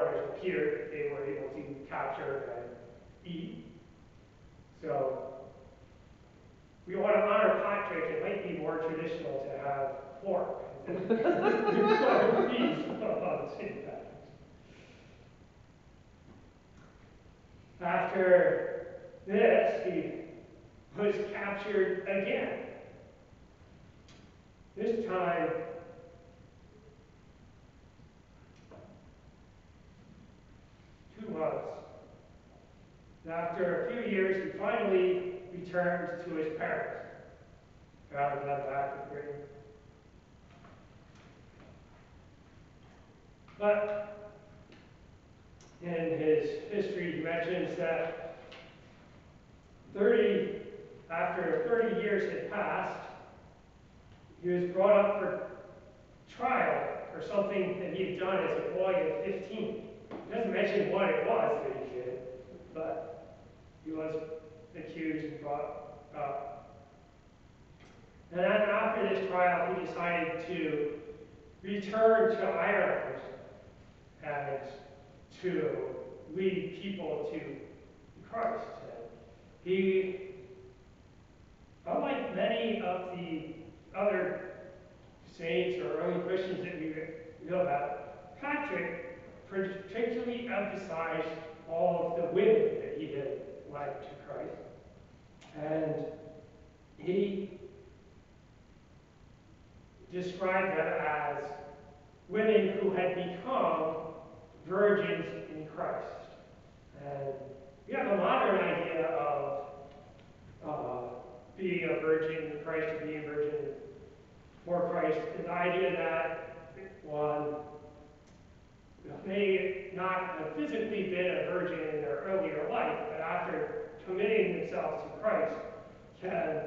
foreigners appeared, they were able to capture and eat. So we want to honor Patrick. It might be more traditional to have pork before a feast on St. Patrick's. After this, he was captured again. This time, months. And after a few years, he finally returned to his parents, rather than back in Britain. But in his history, he mentions that after 30 years had passed, he was brought up for trial for something that he had done as a boy at 15. He doesn't mention what it was that he did, but he was accused and brought up. And then after this trial, he decided to return to Ireland and to lead people to Christ. And he, unlike many of the other saints or early Christians that we know about, Patrick particularly emphasized all of the women that he had led to Christ. And he described them as women who had become virgins in Christ. And we have a modern idea of being a virgin in Christ, or being a virgin for Christ, is the idea that one may not have physically been a virgin in their earlier life, but after committing themselves to Christ, can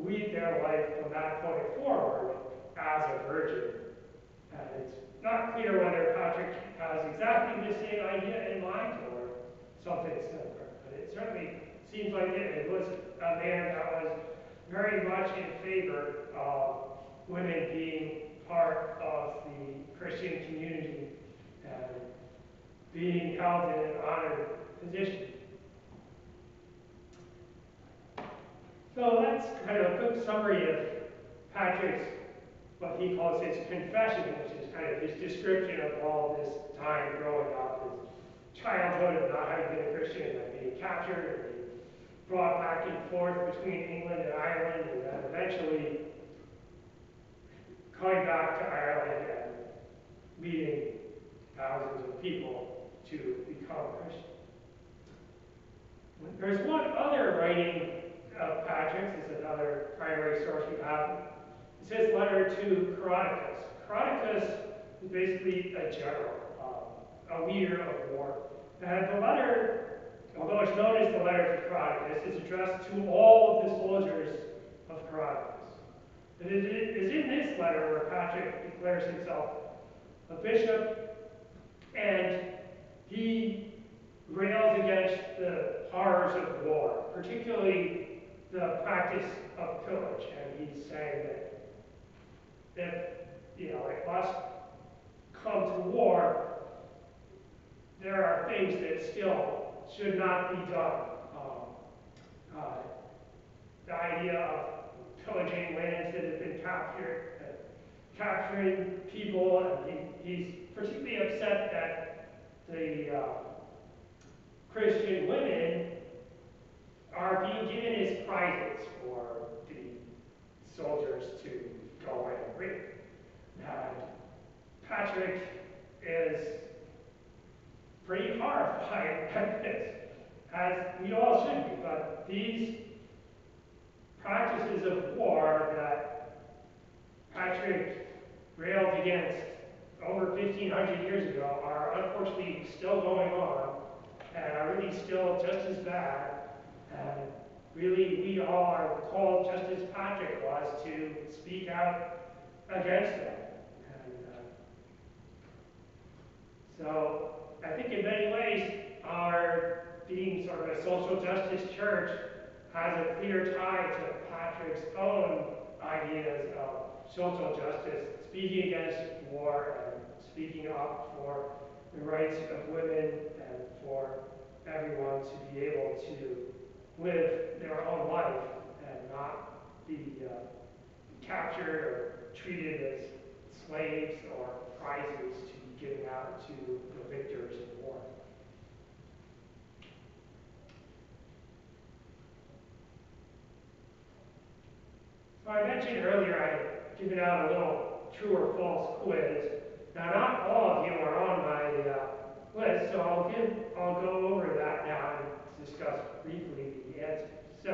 lead their life from that point forward as a virgin. And it's not clear whether Patrick has exactly the same idea in mind or something similar, but it certainly seems like it was a man that was very much in favor of women being part of the Christian community and being held in an honored position. So that's kind of a quick summary of Patrick's, what he calls his confession, which is kind of his description of all this time growing up, his childhood of not having been a Christian and then being captured and being brought back and forth between England and Ireland, and then eventually coming back to Ireland and leading thousands of people to become Christian. There's one other writing of Patrick's. This is another primary source we have. It's his letter to Coronicus. Coronicus is basically a general, a leader of war. And the letter, although it's known as the letter to Coronicus, is addressed to all of the soldiers of Coronicus. And it is in this letter where Patrick declares himself a bishop, and he rails against the horrors of war, particularly the practice of pillage. And he's saying that if it must come to war, there are things that still should not be done. The idea of pillaging lands that have been captured, capturing people, and he's particularly upset that the Christian women are being given as prizes for the soldiers to go and rape. And Patrick is pretty horrified at this, as we all should be, but these practices of war that Patrick railed against over 1,500 years ago are unfortunately still going on and are really still just as bad. And really, we all are called, just as Patrick was, to speak out against them. And so I think in many ways, our being sort of a social justice church has a clear tie to Patrick's own ideas of social justice, speaking against war and speaking up for the rights of women and for everyone to be able to live their own life and not be captured or treated as slaves or prizes to be given out to the victors in war. So I mentioned earlier I had given out a little true or false quiz. Now not all of you are on my list, so I'll go over that now and discuss briefly the answers. So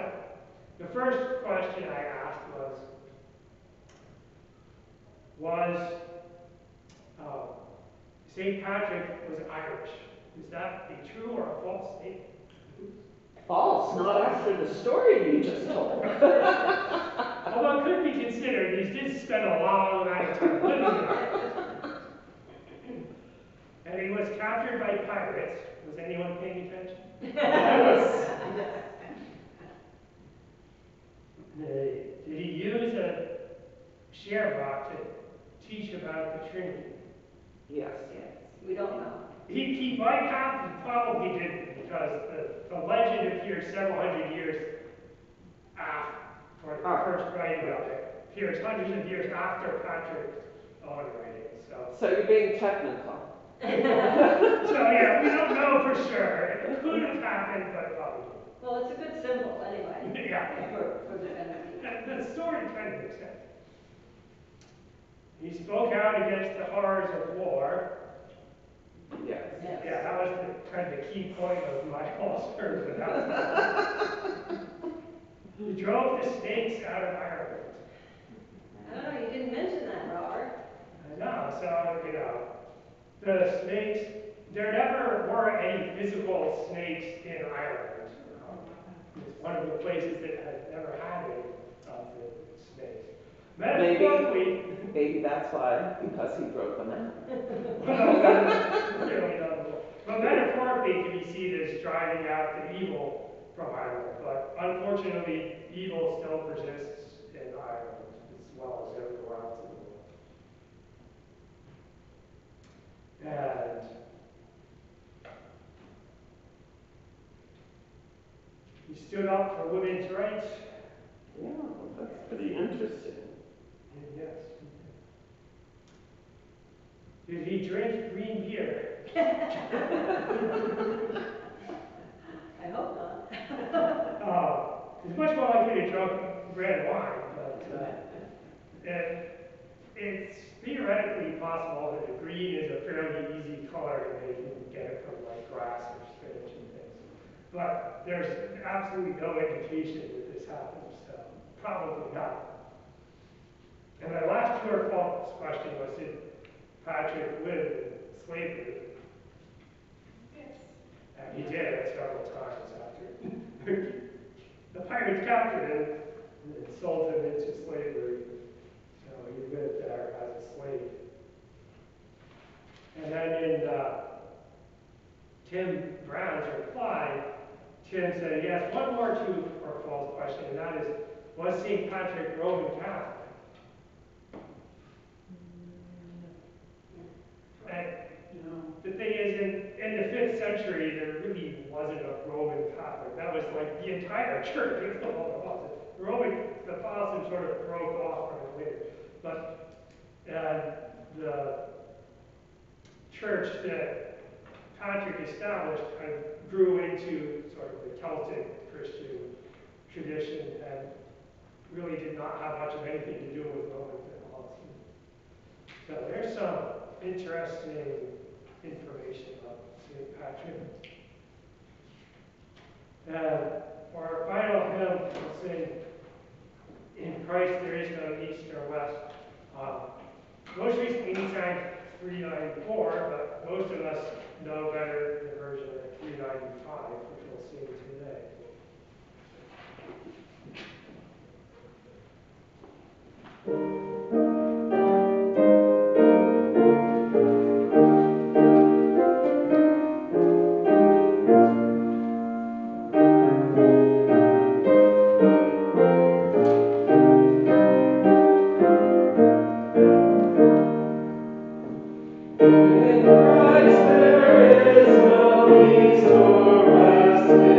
the first question I asked was St. Patrick was Irish. Is that a true or a false statement? False, not after the story you just told. Although it could be considered, he did spend a long amount of time living in Ireland. And he was captured by pirates. Was anyone paying attention? Yes. Did he use a shamrock to teach about the Trinity? Yes. Yes, we don't know. He might have, he probably didn't, because the legend appears several hundred years after, for the first writing of it, appears hundreds of years after Patrick's own writing. So you're being technical. So yeah, we don't know for sure. It could have happened, but probably didn't. Well, it's a good symbol anyway. Yeah. For the enemy. The story kind of makes sense. He spoke out against the horrors of war. Yes. Yes. Yeah, that was kind of the key point of my whole sermon. He drove the snakes out of Ireland. I don't know, you didn't mention that, Robert. I know, so, the snakes, there never were any physical snakes in Ireland. It's one of the places that has never had any of the snakes. Metaphorically, Maybe that's why, because he drove them out. But metaphorically, it can be seen as driving out the evil from Ireland. But unfortunately, evil still persists in Ireland as well as everywhere else in the world. And he stood up for women's rights. Yeah, well, that's pretty interesting. Yes. Did he drink green beer? I hope not. It's much more likely to drink red wine, but it's theoretically possible that the green is a fairly easy color to make. You can get it from like grass or spinach and things. But there's absolutely no indication that this happens, so probably not. And my last true or false question was, did Patrick live in slavery? Yes. And he did it several times after the pirates captured him and sold him into slavery. So he lived there as a slave. And then in Tim Brown's reply, Tim said he asked one more true or false question, and that is, was St. Patrick Roman Catholic? The thing is, in the 5th century, there really wasn't a Roman Catholic. That was like the entire church. That's all it was. The Protestants sort of broke off from it later. But the church that Patrick established kind of grew into sort of the Celtic Christian tradition and really did not have much of anything to do with Roman Catholicism. So there's some interesting information about St. Patrick. And for our final hymn, we'll sing, "In Christ There Is No East or West." Most recently we sang 394, but most of us know better the version of 395, which we'll sing today. In Christ there east or west.